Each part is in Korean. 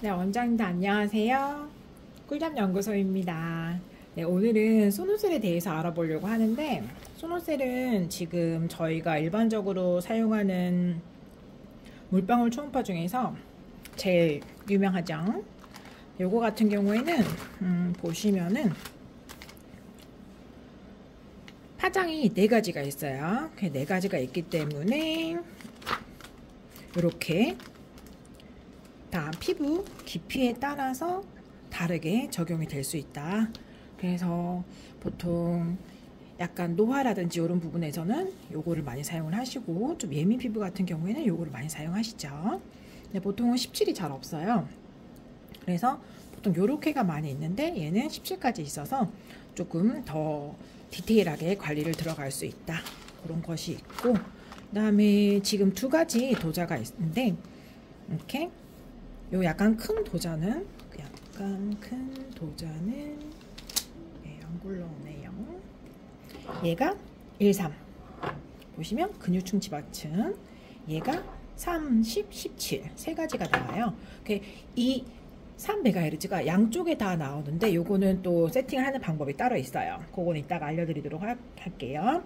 네, 원장님도 안녕하세요. 꿀잠 연구소입니다. 네, 오늘은 소노셀에 대해서 알아보려고 하는데, 소노셀은 지금 저희가 일반적으로 사용하는 물방울 초음파 중에서 제일 유명하죠. 요거 같은 경우에는 보시면은 파장이 네 가지가 있어요. 그 네 가지가 있기 때문에 이렇게 다 피부 깊이에 따라서 다르게 적용이 될 수 있다. 그래서 보통 약간 노화라든지 이런 부분에서는 요거를 많이 사용을 하시고, 좀 예민 피부 같은 경우에는 요거를 많이 사용하시죠. 근데 보통은 17이 잘 없어요. 그래서 보통 요렇게가 많이 있는데 얘는 17까지 있어서 조금 더 디테일하게 관리를 들어갈 수 있다. 그런 것이 있고, 그 다음에 지금 두 가지 도자가 있는데, 이렇게 요 약간 큰 도자는 네, 안 굴러오네요. 얘가 1, 3 보시면 근육층 지방층, 얘가 30, 17 세 가지가 나와요. 이 3MHz가 양쪽에 다 나오는데 요거는 또 세팅을 하는 방법이 따로 있어요. 그거는 이따가 알려드리도록 할게요.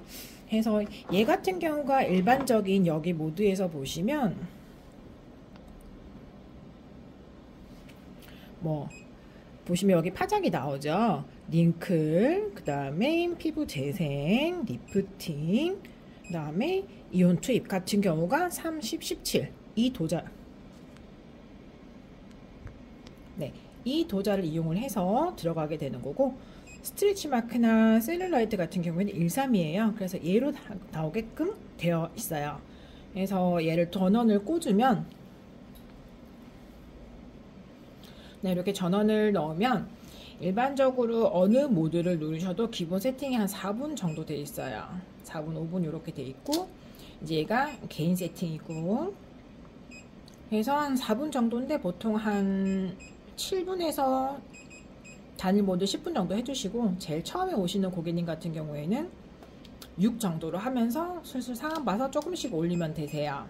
그래서 얘 같은 경우가 일반적인 여기 모드에서 보시면 보시면 여기 파장이 나오죠. 링클, 그 다음에 피부 재생, 리프팅, 그 다음에 이온 투입 같은 경우가 30, 17 이 도자, 네, 이 도자를 이용을 해서 들어가게 되는 거고, 스트레치 마크나 셀룰라이트 같은 경우에는 1, 3이에요. 그래서 얘로 나오게끔 되어 있어요. 그래서 얘를 전원을 꽂으면, 네, 이렇게 전원을 넣으면 일반적으로 어느 모드를 누르셔도 기본 세팅이 한 4분 정도 돼 있어요. 4분, 5분 이렇게 돼 있고, 이제 얘가 개인 세팅이고, 그래서 한 4분 정도인데 보통 한 7분에서 단일 모드 10분 정도 해주시고, 제일 처음에 오시는 고객님 같은 경우에는 6 정도로 하면서 슬슬 상황 봐서 조금씩 올리면 되세요.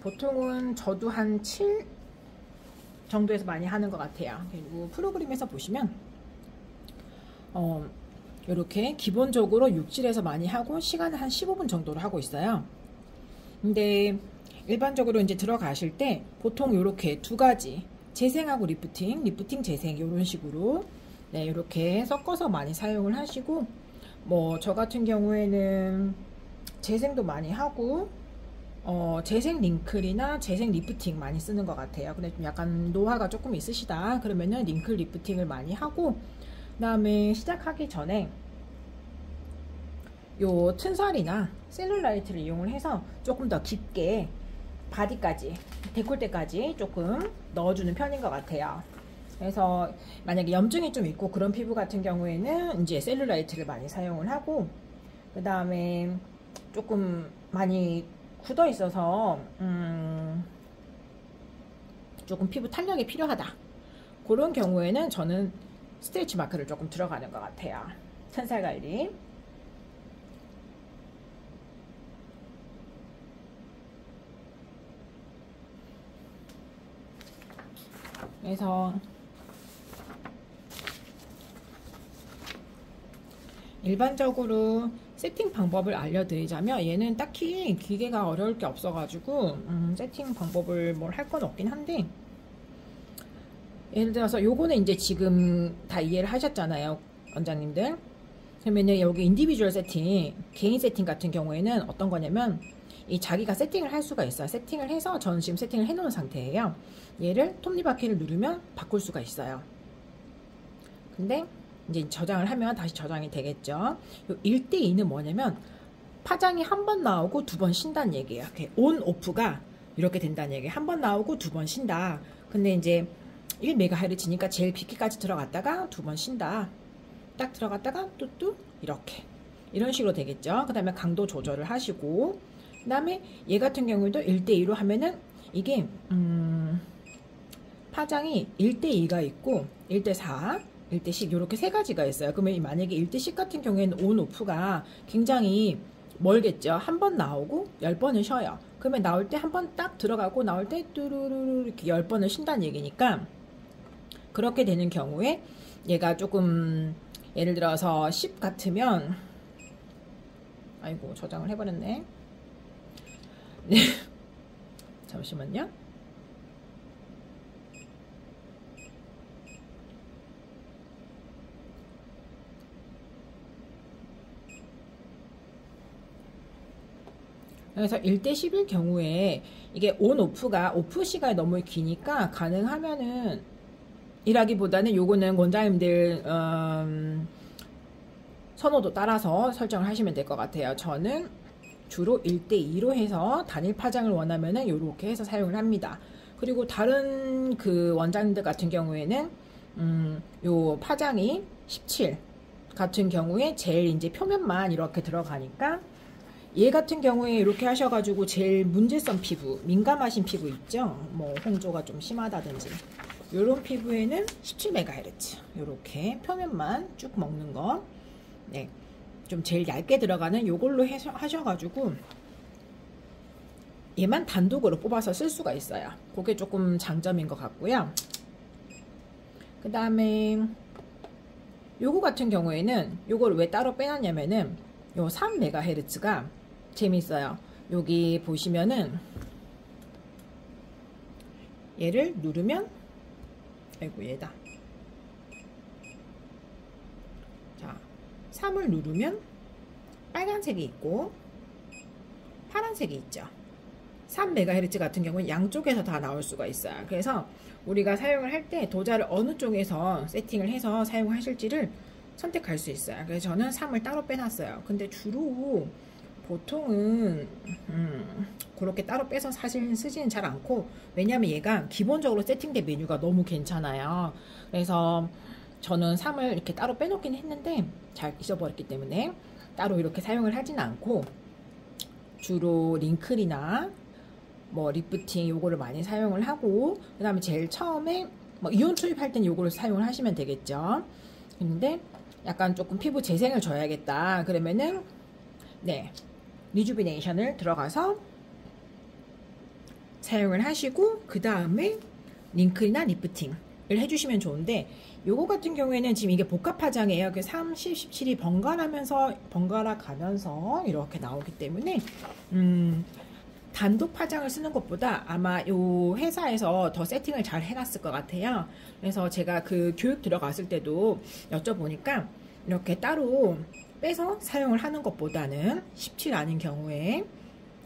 보통은 저도 한 7 정도에서 많이 하는 것 같아요. 그리고 프로그램에서 보시면 이렇게 기본적으로 6질에서 많이 하고 시간은 한 15분 정도로 하고 있어요. 근데 일반적으로 이제 들어가실 때 보통 이렇게 두 가지, 재생하고 리프팅 재생 이런 식으로, 네, 이렇게 섞어서 많이 사용을 하시고, 저 같은 경우에는 재생도 많이 하고, 재생 링클이나 재생 리프팅 많이 쓰는 것 같아요. 근데 좀 약간 노화가 조금 있으시다 그러면은 링클 리프팅을 많이 하고, 그 다음에 시작하기 전에 요 튼살이나 셀룰라이트를 이용을 해서 조금 더 깊게 바디까지, 데콜테까지 조금 넣어주는 편인 것 같아요. 그래서 만약에 염증이 좀 있고 그런 피부 같은 경우에는 이제 셀룰라이트를 많이 사용을 하고, 그 다음에 조금 많이 굳어 있어서 조금 피부 탄력이 필요하다, 그런 경우에는 저는 스트레치 마크를 조금 들어가는 것 같아요. 튼살 관리. 그래서 일반적으로 세팅 방법을 알려드리자면, 얘는 딱히 기계가 어려울 게 없어가지고 세팅 방법을 뭘 할 건 없긴 한데, 예를 들어서 요거는 이제 지금 다 이해를 하셨잖아요, 원장님들. 그러면은 여기 인디비주얼 세팅, 개인 세팅 같은 경우에는 어떤 거냐면, 이 자기가 세팅을 할 수가 있어요. 세팅을 해서 저는 지금 세팅을 해놓은 상태예요. 얘를 톱니바퀴를 누르면 바꿀 수가 있어요. 근데 이제 저장을 하면 다시 저장이 되겠죠. 요 1대2는 뭐냐면, 파장이 한 번 나오고 두 번 쉰다는 얘기예요. 온 오프가 이렇게 된다는 얘기예요. 한 번 나오고 두 번 쉰다. 근데 이제 1MHz니까 제일 깊이까지 들어갔다가 두 번 쉰다. 딱 들어갔다가 뚜뚜 이렇게, 이런 식으로 되겠죠. 그 다음에 강도 조절을 하시고, 그 다음에 얘 같은 경우에도 1대2로 하면은 이게 파장이 1대2가 있고 1대4, 1대10 이렇게 세 가지가 있어요. 그러면 만약에 1대10 같은 경우에는 온 오프가 굉장히 멀겠죠. 한 번 나오고 10번을 쉬어요. 그러면 나올 때 한 번 딱 들어가고 나올 때 뚜루루루 이렇게 10번을 쉰다는 얘기니까, 그렇게 되는 경우에 얘가 조금 예를 들어서 10 같으면, 아이고 저장을 해버렸네. 네. 잠시만요. 그래서 1대 10일 경우에 이게 온 오프가 오프 시간이 너무 기니까 가능하면은 일하기보다는 요거는 원장님들 선호도 따라서 설정을 하시면 될 것 같아요. 저는 주로 1대 2로 해서 단일 파장을 원하면은 요렇게 해서 사용을 합니다. 그리고 다른 그 원장님들 같은 경우에는 요 파장이 17 같은 경우에 제일 이제 표면만 이렇게 들어가니까, 얘 같은 경우에 이렇게 하셔가지고 제일 문제성 피부, 민감하신 피부 있죠? 뭐 홍조가 좀 심하다든지 요런 피부에는 17MHz 요렇게 표면만 쭉 먹는 거, 네, 좀 제일 얇게 들어가는 요걸로 하셔가지고 얘만 단독으로 뽑아서 쓸 수가 있어요. 그게 조금 장점인 것 같고요. 그 다음에 요거 같은 경우에는 요걸 왜 따로 빼놨냐면은 요 3MHz가 재밌어요. 여기 보시면은 얘를 누르면, 아이고 얘다. 자, 3을 누르면 빨간색이 있고 파란색이 있죠. 3MHz 같은 경우는 양쪽에서 다 나올 수가 있어요. 그래서 우리가 사용을 할 때 도자를 어느 쪽에서 세팅을 해서 사용하실지를 선택할 수 있어요. 그래서 저는 3을 따로 빼놨어요. 근데 주로 보통은 그렇게 따로 빼서 사실 쓰지는 잘 않고, 왜냐면 얘가 기본적으로 세팅된 메뉴가 너무 괜찮아요. 그래서 저는 3을 이렇게 따로 빼놓긴 했는데 잘 잊어버렸기 때문에 따로 이렇게 사용을 하진 않고, 주로 링클이나 뭐 리프팅 요거를 많이 사용을 하고, 그 다음에 제일 처음에 뭐 이온 투입할 땐 요거를 사용을 하시면 되겠죠. 근데 약간 조금 피부 재생을 줘야겠다 그러면은, 네, 리주비네이션을 들어가서 사용을 하시고, 그 다음에 링클이나 리프팅을 해주시면 좋은데, 요거 같은 경우에는 지금 이게 복합 화장이에요. 그 30, 17이 번갈아 가면서 이렇게 나오기 때문에 단독 파장을 쓰는 것보다 아마 요 회사에서 더 세팅을 잘 해놨을 것 같아요. 그래서 제가 그 교육 들어갔을 때도 여쭤보니까 이렇게 따로 빼서 사용을 하는 것보다는 17 아닌 경우에,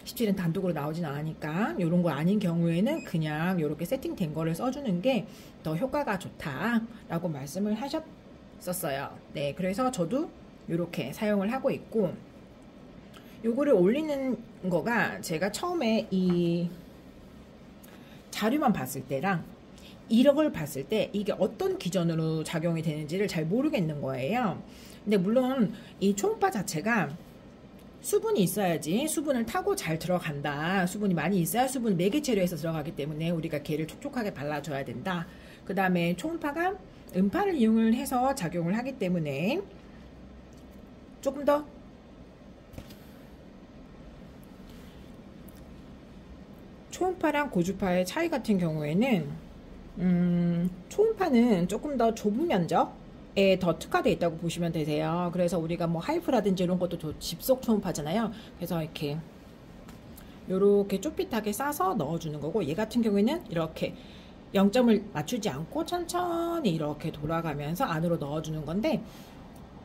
17은 단독으로 나오진 않으니까 이런 거 아닌 경우에는 그냥 이렇게 세팅된 거를 써주는 게 더 효과가 좋다라고 말씀을 하셨었어요. 네, 그래서 저도 이렇게 사용을 하고 있고, 요거를 올리는 거가 제가 처음에 이 자료만 봤을 때랑 이력을 봤을 때 이게 어떤 기준으로 작용이 되는지를 잘 모르겠는 거예요. 근데 물론 이 초음파 자체가 수분이 있어야지 수분을 타고 잘 들어간다. 수분이 많이 있어야 수분을 매개체로 해서 들어가기 때문에 우리가 걔를 촉촉하게 발라줘야 된다. 그 다음에 초음파가 음파를 이용을 해서 작용을 하기 때문에 조금 더 초음파랑 고주파의 차이 같은 경우에는 초음파는 조금 더 좁은 면적에 더 특화되어 있다고 보시면 되세요. 그래서 우리가 뭐 하이프라든지 이런 것도 집속 초음파잖아요. 그래서 이렇게 요렇게 좁빗하게 싸서 넣어주는 거고, 얘 같은 경우에는 이렇게 0점을 맞추지 않고 천천히 이렇게 돌아가면서 안으로 넣어주는 건데,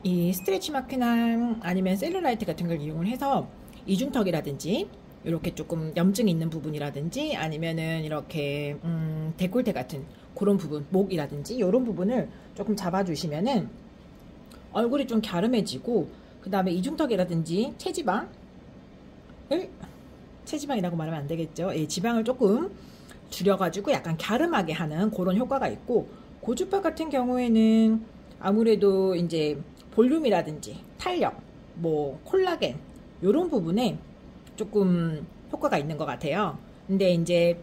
이 스트레치 마크나 아니면 셀룰라이트 같은 걸 이용을 해서 이중턱이라든지 이렇게 조금 염증이 있는 부분이라든지 아니면은 이렇게 데콜테 같은 그런 부분, 목이라든지 이런 부분을 조금 잡아주시면은 얼굴이 좀 갸름해지고, 그 다음에 이중턱이라든지 체지방이라고 말하면 안 되겠죠. 예, 지방을 조금 줄여가지고 약간 갸름하게 하는 그런 효과가 있고, 고주파 같은 경우에는 아무래도 이제 볼륨이라든지 탄력, 뭐 콜라겐 이런 부분에 조금 효과가 있는 것 같아요. 근데 이제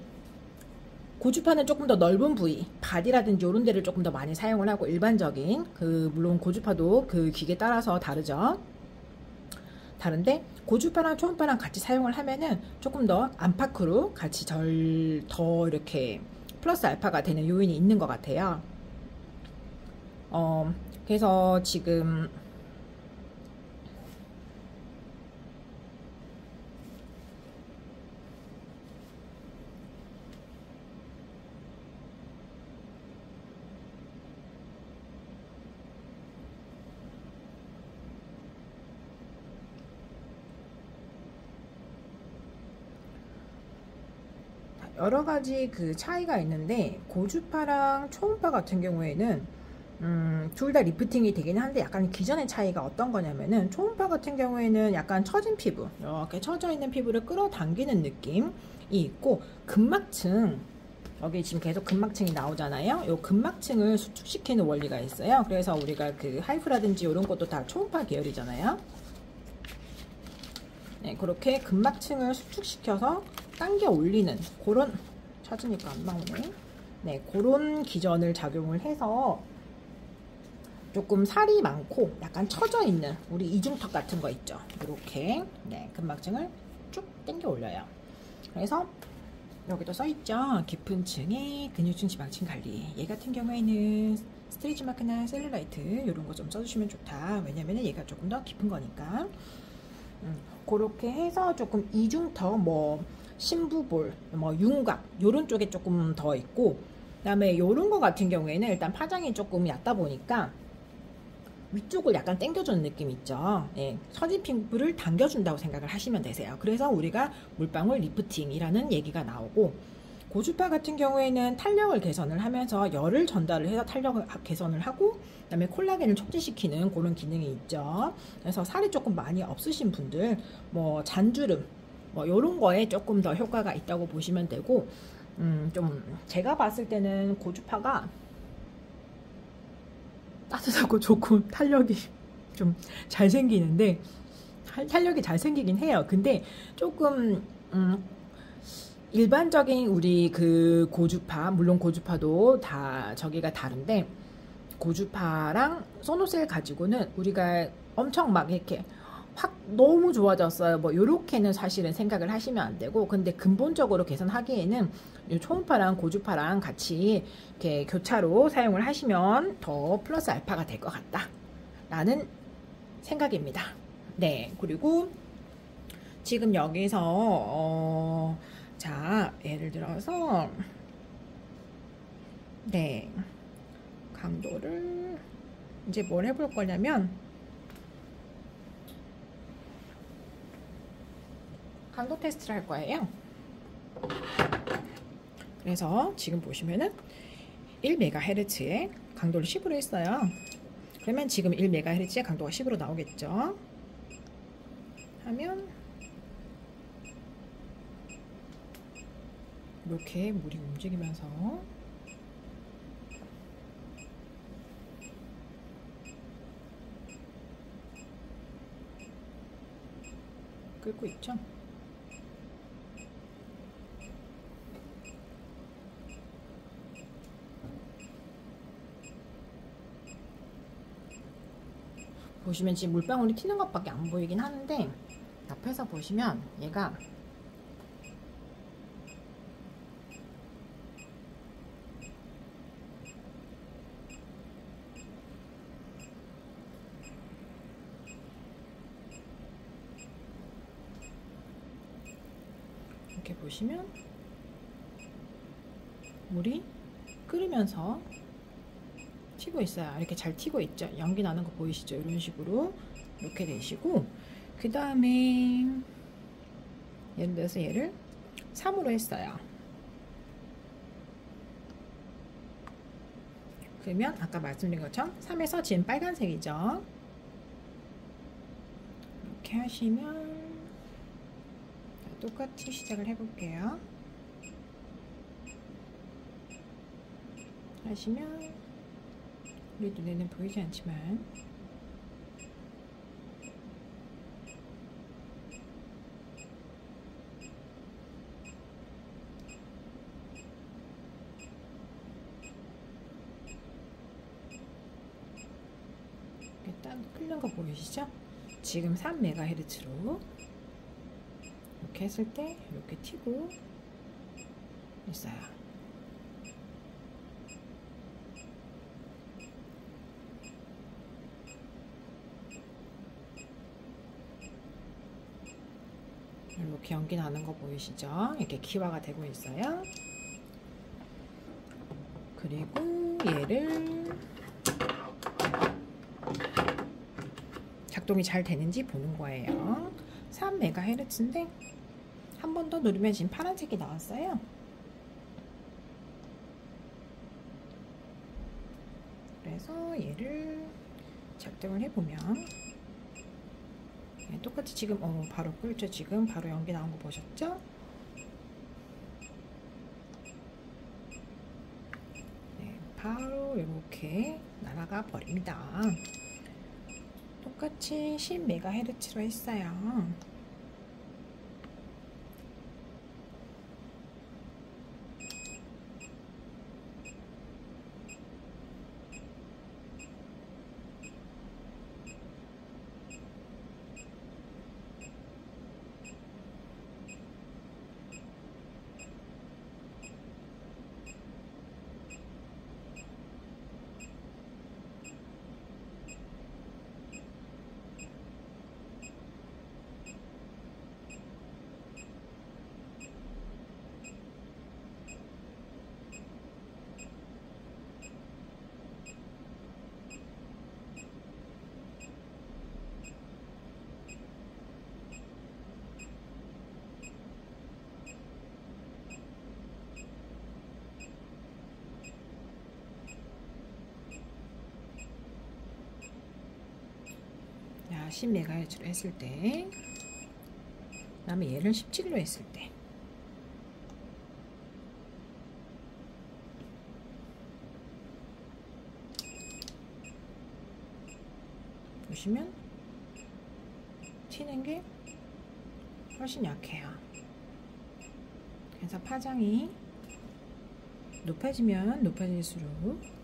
고주파는 조금 더 넓은 부위, 바디라든지 이런 데를 조금 더 많이 사용을 하고, 일반적인 물론 고주파도 그 기계 따라서 다르죠. 다른데 고주파랑 초음파랑 같이 사용을 하면은 조금 더 안팎으로 같이 더 이렇게 플러스 알파가 되는 요인이 있는 것 같아요. 그래서 지금 여러 가지 그 차이가 있는데 고주파랑 초음파 같은 경우에는 둘 다 리프팅이 되긴 한데 약간 기존의 차이가 어떤 거냐면은 초음파 같은 경우에는 약간 처진 피부, 이렇게 처져 있는 피부를 끌어당기는 느낌이 있고 근막층, 여기 지금 계속 근막층이 나오잖아요. 이 근막층을 수축시키는 원리가 있어요. 그래서 우리가 그 하이프라든지 이런 것도 다 초음파 계열이잖아요. 네, 그렇게 근막층을 수축시켜서 당겨 올리는 그런, 찾으니까 안 나오네. 네, 그런 기전을 작용을 해서 조금 살이 많고 약간 처져 있는 우리 이중턱 같은 거 있죠. 이렇게 네, 근막층을 쭉 당겨 올려요. 그래서 여기도 써 있죠. 깊은 층의 근육층 지방층 관리. 얘 같은 경우에는 스트레치 마크나 셀룰라이트 이런 거 좀 써주시면 좋다. 왜냐면 얘가 조금 더 깊은 거니까. 그렇게 해서 조금 이중턱, 뭐 심부볼, 뭐 윤곽 요런 쪽에 조금 더 있고, 그다음에 요런 거 같은 경우에는 일단 파장이 조금 얕다 보니까 위쪽을 약간 당겨주는 느낌 있죠. 예, 처진 피부를 당겨준다고 생각을 하시면 되세요. 그래서 우리가 물방울 리프팅이라는 얘기가 나오고, 고주파 같은 경우에는 탄력을 개선을 하면서 열을 전달을 해서 탄력을 개선을 하고, 그다음에 콜라겐을 촉진시키는 그런 기능이 있죠. 그래서 살이 조금 많이 없으신 분들, 뭐 잔주름, 뭐 이런 거에 조금 더 효과가 있다고 보시면 되고, 좀 제가 봤을 때는 고주파가 따뜻하고 좋고 탄력이 좀 잘 생기는데, 탄력이 잘 생기긴 해요. 근데 조금 일반적인 우리 그 고주파, 물론 고주파도 다 저기가 다른데, 고주파랑 소노셀 가지고는 우리가 엄청 막 이렇게 확 너무 좋아졌어요, 뭐 요렇게는 사실은 생각을 하시면 안 되고, 근데 근본적으로 개선하기에는 이 초음파랑 고주파랑 같이 이렇게 교차로 사용을 하시면 더 플러스 알파가 될 것 같다 라는 생각입니다. 네, 그리고 지금 여기서 자, 예를 들어서 네, 강도를 이제 뭘 해볼 거냐면, 강도 테스트를 할 거예요. 그래서 지금 보시면은 1MHz에 강도를 10으로 했어요. 그러면 지금 1MHz에 강도가 10으로 나오겠죠. 하면 이렇게 물이 움직이면서 끓고 있죠. 보시면 지금 물방울이 튀는 것밖에 안 보이긴 하는데, 옆에서 보시면 얘가 이렇게 보시면 물이 끓으면서 튀고 있어요. 이렇게 잘 튀고 있죠. 연기 나는 거 보이시죠? 이런 식으로 이렇게 되시고, 그 다음에 예를 들어서 얘를 3으로 했어요. 그러면 아까 말씀드린 것처럼 3에서 지금 빨간색이죠. 이렇게 하시면 똑같이 시작을 해볼게요. 하시면 우리 눈에는 보이지 않지만 이렇게 딱 끓는 거 보이시죠? 지금 3MHz로 이렇게 했을 때 이렇게 튀고 있어요. 이렇게 연기 나는 거 보이시죠? 이렇게 기화가 되고 있어요. 그리고 얘를 작동이 잘 되는지 보는 거예요. 3MHz인데 한 번 더 누르면 지금 파란색이 나왔어요. 그래서 얘를 작동을 해보면 똑같이 지금 바로 끓죠. 지금 바로 연기 나온 거 보셨죠? 네, 바로 이렇게 날아가 버립니다. 똑같이 10MHz로 했어요. 자, 10MHz로 했을 때, 그 다음에 얘를 17로 했을 때, 보시면 튀는 게 훨씬 약해요. 그래서 파장이 높아지면 높아질수록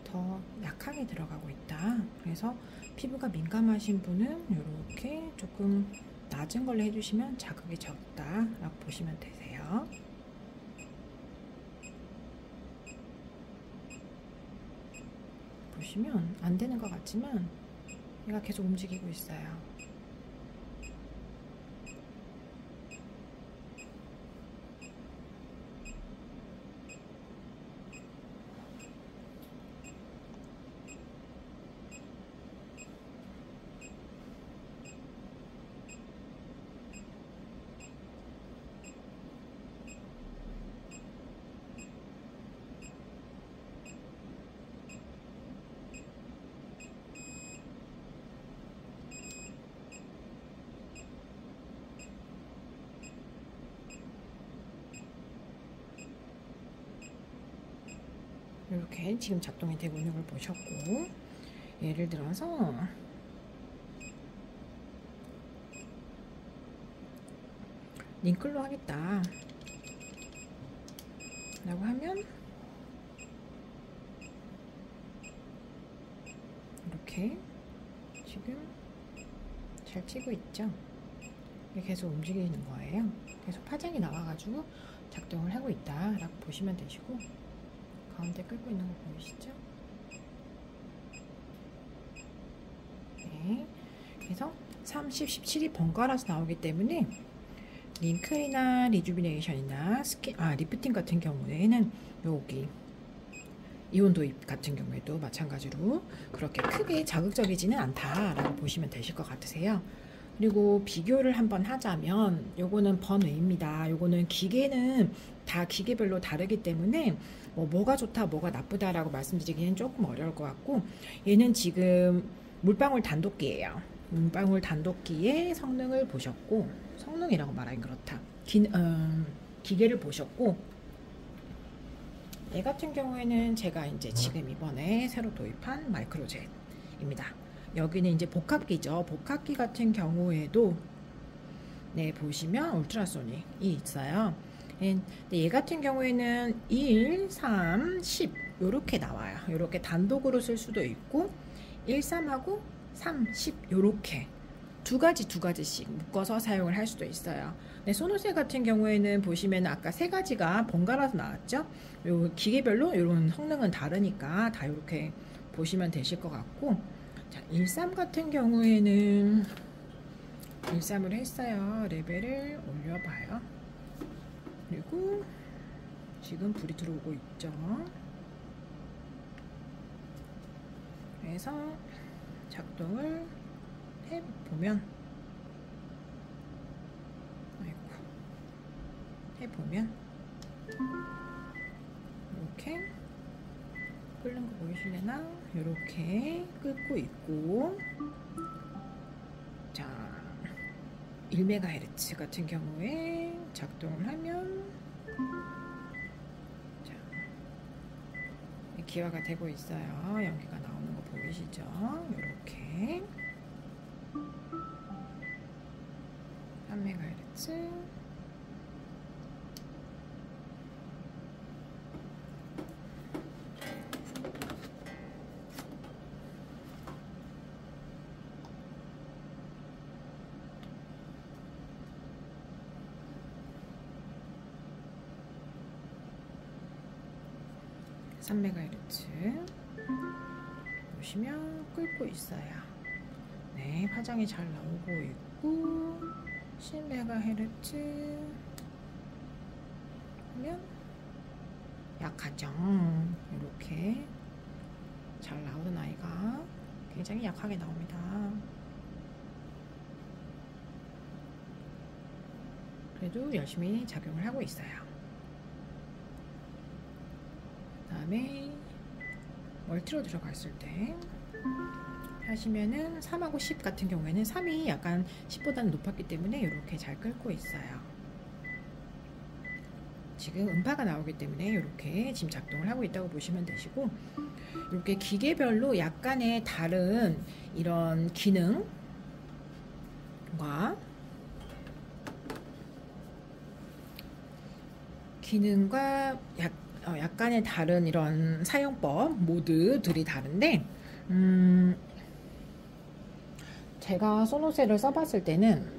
더 약하게 들어가고 있다. 그래서 피부가 민감하신 분은 이렇게 조금 낮은 걸로 해주시면 자극이 적다 라고 보시면 되세요. 보시면 안 되는 것 같지만 얘가 계속 움직이고 있어요. 이렇게 지금 작동이 되고 있는 걸 보셨고, 예를 들어서 링클로 하겠다 라고 하면 이렇게 지금 잘 튀고 있죠. 이렇게 계속 움직이는 거예요. 계속 파장이 나와가지고 작동을 하고 있다 라고 보시면 되시고, 가운데 끌고 있는 거 보이시죠? 네. 그래서 30, 17이 번갈아서 나오기 때문에 링클이나 리주비네이션이나 리프팅 같은 경우에는 여기 이온 도입 같은 경우에도 마찬가지로 그렇게 크게 자극적이지는 않다라고 보시면 되실 것 같으세요. 그리고 비교를 한번 하자면 요거는 번외입니다. 요거는 기계는 다 기계별로 다르기 때문에 뭐가 좋다 뭐가 나쁘다라고 말씀드리기는 조금 어려울 것 같고, 얘는 지금 물방울 단독기예요. 물방울 단독기의 성능을 보셨고, 성능이라고 말하긴 그렇다. 기계를 보셨고, 얘 같은 경우에는 제가 이제 지금 이번에 새로 도입한 마이크로젯입니다. 여기는 이제 복합기죠. 복합기 같은 경우에도 네, 보시면 울트라소닉이 있어요. 근데 얘 같은 경우에는 1, 3, 10 이렇게 나와요. 이렇게 단독으로 쓸 수도 있고 1, 3하고 3, 10 요렇게 두 가지씩 묶어서 사용을 할 수도 있어요. 네, 소노셀 같은 경우에는 보시면 아까 세 가지가 번갈아서 나왔죠. 요 기계별로 이런 성능은 다르니까 다 이렇게 보시면 되실 것 같고, 자, 13 같은 경우에는 13을 했어요. 레벨을 올려봐요. 그리고 지금 불이 들어오고 있죠. 그래서 작동을 해보면, 이렇게 끓는 거 보이실래나? 이렇게 끓고 있고, 자, 1MHz 같은 경우에 작동을 하면, 자, 기화가 되고 있어요. 연기가 나오는 거 보이시죠? 이렇게 3MHz. 보시면 끓고 있어요. 네, 화장이 잘 나오고 있고, 10MHz 하면 약하죠. 이렇게 잘 나오는 아이가 굉장히 약하게 나옵니다. 그래도 열심히 작용을 하고 있어요. 다음에 멀티로 들어갔을 때 하시면은 3하고 10 같은 경우에는 3이 약간 10보다는 높았기 때문에 이렇게 잘 끓고 있어요. 지금 음파가 나오기 때문에 이렇게 지금 작동을 하고 있다고 보시면 되시고, 이렇게 기계별로 약간의 다른 이런 기능과 약간의 다른 이런 사용법 모드들이 다른데, 제가 소노셀을 써봤을 때는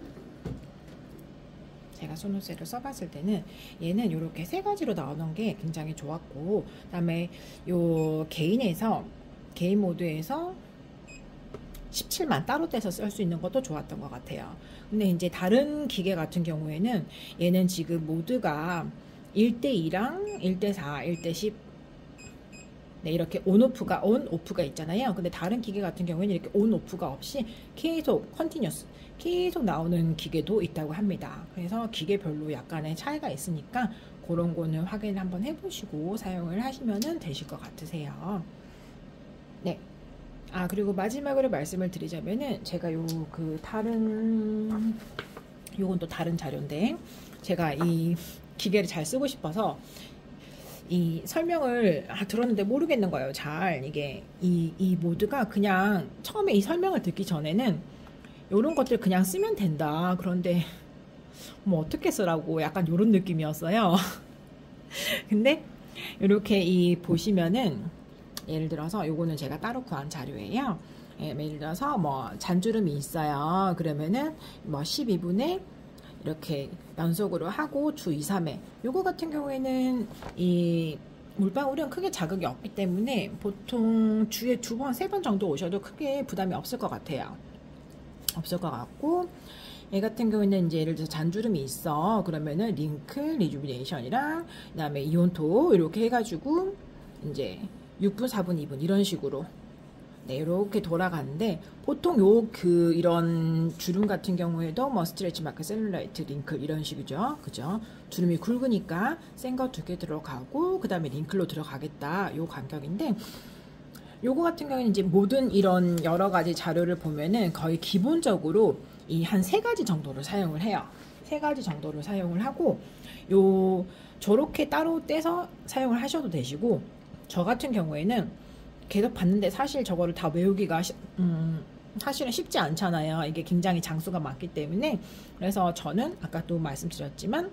얘는 이렇게 세 가지로 나오는 게 굉장히 좋았고, 그 다음에 요 개인 모드에서 17만 따로 떼서 쓸 수 있는 것도 좋았던 것 같아요. 근데 이제 다른 기계 같은 경우에는 얘는 지금 모드가 1:2랑 1:4, 1:10, 네, 이렇게 온 오프가 있잖아요. 근데 다른 기계 같은 경우에는 이렇게 온 오프가 없이 계속 컨티뉴스 계속 나오는 기계도 있다고 합니다. 그래서 기계별로 약간의 차이가 있으니까 그런 거는 확인을 한번 해보시고 사용을 하시면 되실 것 같으세요. 네. 그리고 마지막으로 말씀을 드리자면은, 제가 요건 또 다른 자료인데, 제가 이 기계를 잘 쓰고 싶어서 이 설명을 들었는데 모르겠는 거예요. 잘 이게 이 모드가 그냥 처음에 이 설명을 듣기 전에는 요런 것들 그냥 쓰면 된다, 그런데 뭐 어떻게 쓰라고 약간 요런 느낌이었어요. 근데 이렇게 보시면은, 예를 들어서 요거는 제가 따로 구한 자료예요. 예를 들어서 뭐 잔주름이 있어요. 그러면은 뭐 12분의 이렇게 연속으로 하고 주 2, 3회. 요거 같은 경우에는 이 물방울은 크게 자극이 없기 때문에 보통 주에 2번, 3번 정도 오셔도 크게 부담이 없을 것 같아요. 없을 것 같고, 얘 같은 경우에는 이제 예를 들어서 잔주름이 있어. 그러면은 링크, 리주비네이션이랑 그다음에 이온토 이렇게 해가지고 이제 6분, 4분, 2분 이런 식으로, 네, 이렇게 돌아가는데, 보통 이런 주름 같은 경우에도 뭐 스트레치 마크, 셀룰라이트, 링클 이런 식이죠. 그죠? 주름이 굵으니까 센 거 2개 들어가고, 그 다음에 링클로 들어가겠다. 요 간격인데, 요거 같은 경우는 이제 모든 이런 여러 가지 자료를 보면은 거의 기본적으로 이 한 3가지 정도를 사용을 해요. 3가지 정도를 사용을 하고, 저렇게 따로 떼서 사용을 하셔도 되시고, 저 같은 경우에는 계속 봤는데 사실 저거를 다 외우기가 사실은 쉽지 않잖아요. 이게 굉장히 장수가 많기 때문에. 그래서 저는 아까도 말씀드렸지만,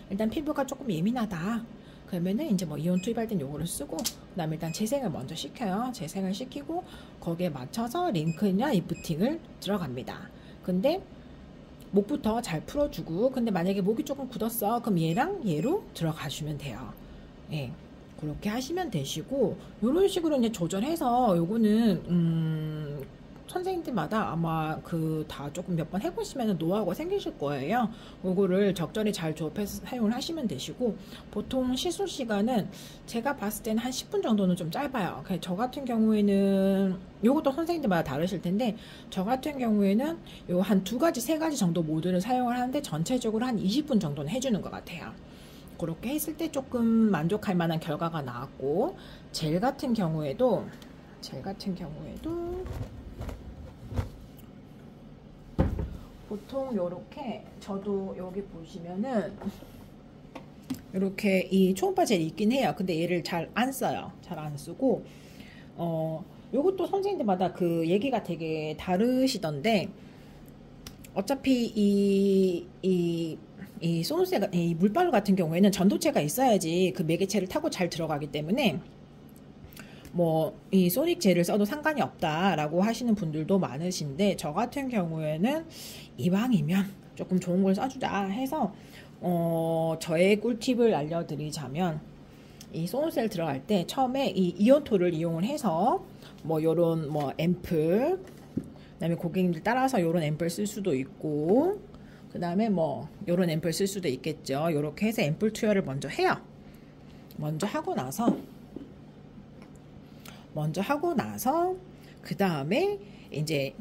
일단 피부가 조금 예민하다, 그러면은 이제 뭐 이온 투입할 땐 요거를 쓰고, 그다음에 일단 재생을 먼저 시켜요. 재생을 시키고 거기에 맞춰서 링크나 리프팅을 들어갑니다. 근데 목부터 잘 풀어주고, 근데 만약에 목이 조금 굳었어, 그럼 얘랑 얘로 들어가시면 돼요. 예, 그렇게 하시면 되시고, 요런 식으로 이제 조절해서 요거는 선생님들마다 아마 그 다 조금 몇 번 해보시면 노하우가 생기실 거예요. 요거를 적절히 잘 조합해서 사용을 하시면 되시고, 보통 시술 시간은 제가 봤을 때는 한 10분 정도는 좀 짧아요. 저 같은 경우에는 요것도 선생님들마다 다르실 텐데, 저 같은 경우에는 요 한 두 가지, 세 가지 정도 모드를 사용을 하는데 전체적으로 한 20분 정도는 해주는 것 같아요. 그렇게 했을 때 조금 만족할 만한 결과가 나왔고, 젤 같은 경우에도 보통 요렇게, 저도 여기 보시면은 이렇게 이 초음파 젤이 있긴 해요. 근데 얘를 잘 안 써요. 잘 안 쓰고, 요것도 선생님들마다 그 얘기가 되게 다르시던데, 어차피 이 소노셀, 이 물발로 같은 경우에는 전도체가 있어야지 그 매개체를 타고 잘 들어가기 때문에, 뭐 이 소닉 젤을 써도 상관이 없다라고 하시는 분들도 많으신데, 저 같은 경우에는 이왕이면 조금 좋은 걸 써주자 해서 저의 꿀팁을 알려드리자면, 이 소노셀 들어갈 때 처음에 이 이온토를 이용을 해서 뭐 요런 뭐 앰플, 그다음에 고객님들 따라서 요런 앰플 쓸 수도 있고, 그 다음에 뭐 요런 앰플 쓸 수도 있겠죠. 요렇게 해서 앰플 투여를 먼저 해요. 먼저 하고 나서 그 다음에 이제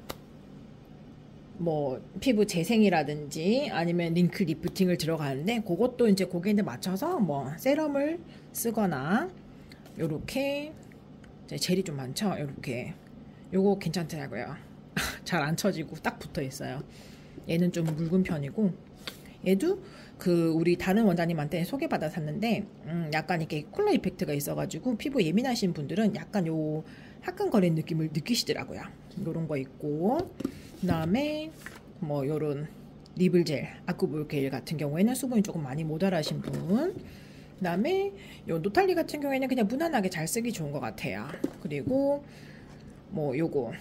뭐 피부 재생이라든지 아니면 링크 리프팅을 들어가는데, 그것도 이제 고객님들 맞춰서 뭐 세럼을 쓰거나, 요렇게 젤이 좀 많죠. 요렇게 요거 괜찮더라고요. 잘 안 처지고 딱 붙어 있어요. 얘는 좀 묽은 편이고, 얘도 그 우리 다른 원장님한테 소개받아 샀는데 약간 이렇게 쿨러 이펙트가 있어가지고 피부 예민하신 분들은 약간 요 화끈거리는 느낌을 느끼시더라고요. 요런 거 있고, 그 다음에 뭐 요런 리블젤, 아쿠볼겔 같은 경우에는 수분이 조금 많이 모자라신 분, 그 다음에 요 노탈리 같은 경우에는 그냥 무난하게 잘 쓰기 좋은 것 같아요. 그리고 뭐 요거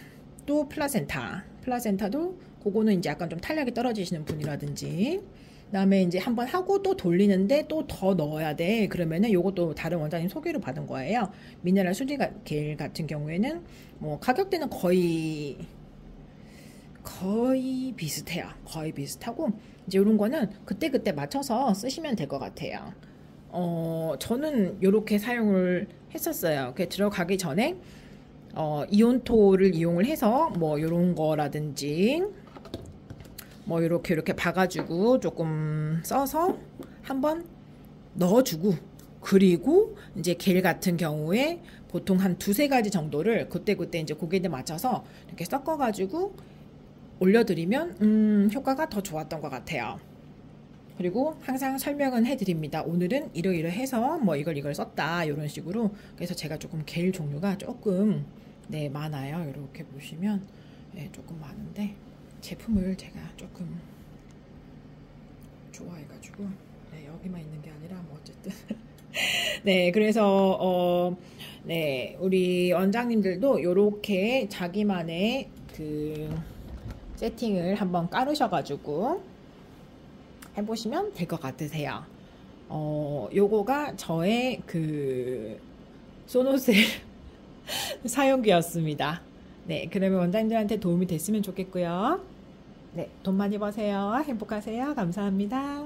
또 플라센타도 그거는 이제 약간 좀 탄력이 떨어지시는 분이라든지, 그다음에 이제 한번 하고 또 돌리는데 또 더 넣어야 돼, 그러면은 요것도 다른 원장님 소개로 받은 거예요. 미네랄 수지 겔 같은 경우에는 뭐 가격대는 거의 비슷해요. 거의 비슷하고, 이제 요런 거는 그때 맞춰서 쓰시면 될 것 같아요. 저는 요렇게 사용을 했었어요. 들어가기 전에 이온토를 이용을 해서 뭐 요런 거라든지 뭐 이렇게 봐가지고 조금 써서 한번 넣어주고, 그리고 이제 겔 같은 경우에 보통 한 두세 가지 정도를 그때 이제 고객에 맞춰서 이렇게 섞어가지고 올려드리면 효과가 더 좋았던 것 같아요. 그리고 항상 설명은 해드립니다. 오늘은 이러이러해서 뭐 이걸 썼다, 이런 식으로. 그래서 제가 조금 겔 종류가 조금 많아요. 이렇게 보시면 조금 많은데, 제품을 제가 조금 좋아해가지고 여기만 있는 게 아니라 뭐 어쨌든 그래서 우리 원장님들도 요렇게 자기만의 그 세팅을 한번 깔으셔가지고 해보시면 될 것 같으세요. 요거가 저의 그 소노셀 사용기였습니다. 그러면 원장님들한테 도움이 됐으면 좋겠고요. 돈 많이 버세요. 행복하세요. 감사합니다.